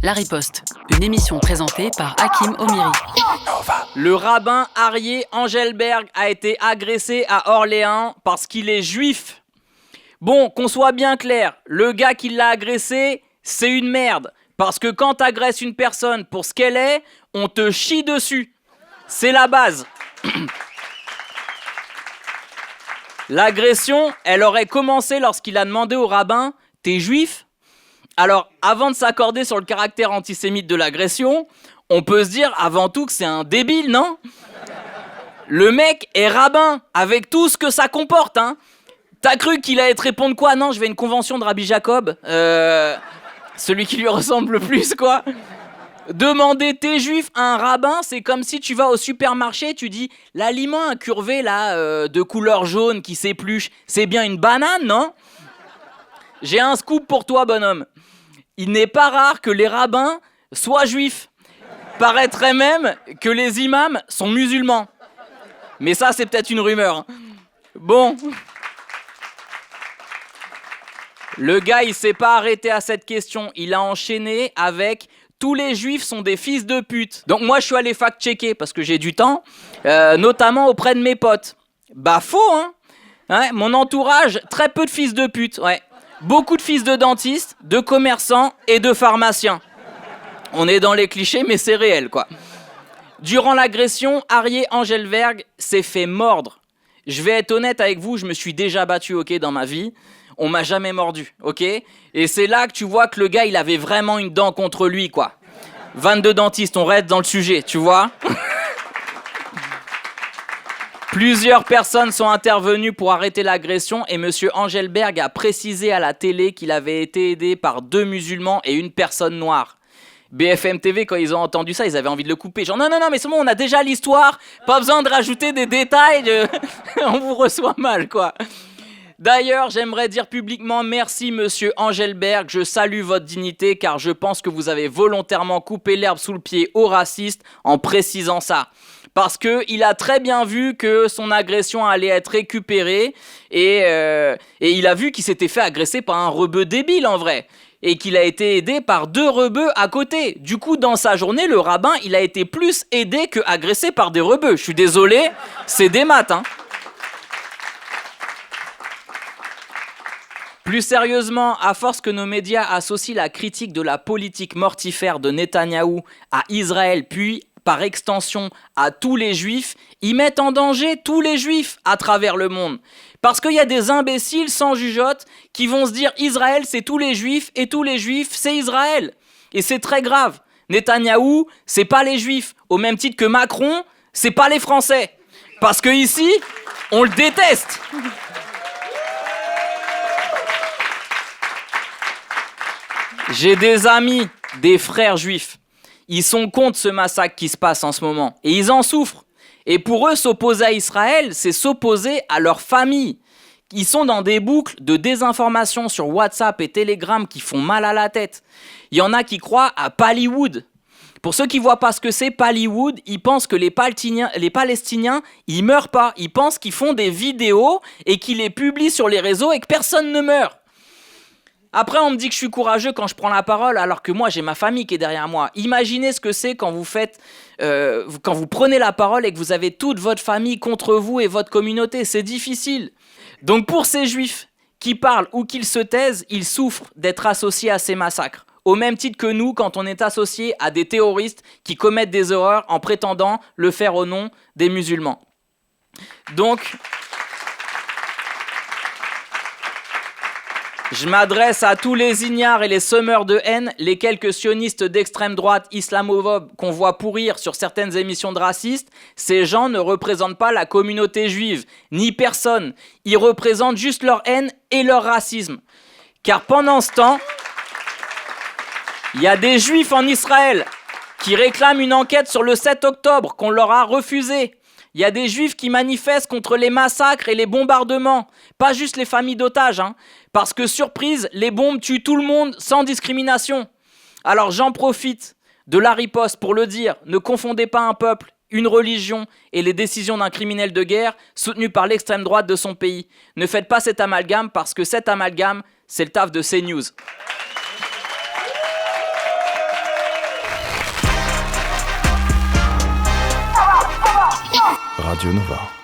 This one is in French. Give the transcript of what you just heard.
La Riposte, une émission présentée par Hakim Omiri. Le rabbin Aryeh Engelberg a été agressé à Orléans parce qu'il est juif. Bon, qu'on soit bien clair, le gars qui l'a agressé, c'est une merde. Parce que quand t'agresses une personne pour ce qu'elle est, on te chie dessus. C'est la base. L'agression, elle aurait commencé lorsqu'il a demandé au rabbin « T'es juif ?» Alors, avant de s'accorder sur le caractère antisémite de l'agression, on peut se dire avant tout que c'est un débile, non ? Le mec est rabbin, avec tout ce que ça comporte, hein. T'as cru qu'il allait te répondre quoi ? Non, je vais à une convention de Rabbi Jacob. Celui qui lui ressemble le plus, quoi. Demander t'es juif à un rabbin, c'est comme si tu vas au supermarché, tu dis l'aliment incurvé là, de couleur jaune qui s'épluche, c'est bien une banane, non ? J'ai un scoop pour toi, bonhomme. Il n'est pas rare que les rabbins soient juifs. Paraîtrait même que les imams sont musulmans. Mais ça, c'est peut-être une rumeur. Hein. Bon. Le gars, il s'est pas arrêté à cette question. Il a enchaîné avec « Tous les juifs sont des fils de pute ». Donc moi, je suis allé fact-checker parce que j'ai du temps, notamment auprès de mes potes. Bah faux, hein, mon entourage, très peu de fils de pute, ouais. Beaucoup de fils de dentistes, de commerçants et de pharmaciens. On est dans les clichés, mais c'est réel, quoi. Durant l'agression, Aryeh Engelberg s'est fait mordre. Je vais être honnête avec vous, je me suis déjà battu, ok, dans ma vie. On m'a jamais mordu, ok ? Et c'est là que tu vois que le gars, il avait vraiment une dent contre lui, quoi. 22 dentistes, on reste dans le sujet, tu vois ? Plusieurs personnes sont intervenues pour arrêter l'agression et M. Engelberg a précisé à la télé qu'il avait été aidé par 2 musulmans et une personne noire. BFM TV, quand ils ont entendu ça, ils avaient envie de le couper. Genre, non, mais c'est bon, on a déjà l'histoire, pas besoin de rajouter des détails, on vous reçoit mal, quoi. D'ailleurs, j'aimerais dire publiquement merci, monsieur Engelberg, je salue votre dignité, car je pense que vous avez volontairement coupé l'herbe sous le pied aux racistes en précisant ça. Parce qu'il a très bien vu que son agression allait être récupérée et il a vu qu'il s'était fait agresser par un rebeu débile en vrai et qu'il a été aidé par 2 rebeux à côté. Du coup, dans sa journée, le rabbin, il a été plus aidé que agressé par des rebeux. Je suis désolé, c'est des maths, hein. Plus sérieusement, à force que nos médias associent la critique de la politique mortifère de Netanyahou à Israël, puis par extension à tous les juifs, ils mettent en danger tous les juifs à travers le monde. Parce qu'il y a des imbéciles sans jugeote qui vont se dire Israël c'est tous les juifs et tous les juifs c'est Israël. Et c'est très grave. Netanyahou, c'est pas les juifs. Au même titre que Macron, c'est pas les Français. Parce que ici, on le déteste. J'ai des amis, des frères juifs. Ils sont contre ce massacre qui se passe en ce moment. Et ils en souffrent. Et pour eux, s'opposer à Israël, c'est s'opposer à leur famille. Ils sont dans des boucles de désinformation sur WhatsApp et Telegram qui font mal à la tête. Il y en a qui croient à Pallywood. Pour ceux qui ne voient pas ce que c'est Pallywood, ils pensent que les Palestiniens, ils meurent pas. Ils pensent qu'ils font des vidéos et qu'ils les publient sur les réseaux et que personne ne meurt. Après, on me dit que je suis courageux quand je prends la parole, alors que moi, j'ai ma famille qui est derrière moi. Imaginez ce que c'est quand vous prenez la parole et que vous avez toute votre famille contre vous et votre communauté. C'est difficile. Donc pour ces juifs qui parlent ou qu'ils se taisent, ils souffrent d'être associés à ces massacres. Au même titre que nous, quand on est associé à des terroristes qui commettent des horreurs en prétendant le faire au nom des musulmans. Donc, je m'adresse à tous les ignares et les semeurs de haine, les quelques sionistes d'extrême droite islamophobes qu'on voit pourrir sur certaines émissions de racistes. Ces gens ne représentent pas la communauté juive, ni personne. Ils représentent juste leur haine et leur racisme. Car pendant ce temps, il y a des juifs en Israël qui réclament une enquête sur le 7 octobre qu'on leur a refusée. Il y a des juifs qui manifestent contre les massacres et les bombardements, pas juste les familles d'otages, hein, parce que, surprise, les bombes tuent tout le monde sans discrimination. Alors j'en profite de la riposte pour le dire, ne confondez pas un peuple, une religion et les décisions d'un criminel de guerre soutenu par l'extrême droite de son pays. Ne faites pas cet amalgame parce que cet amalgame, c'est le taf de CNews. Radio Nova.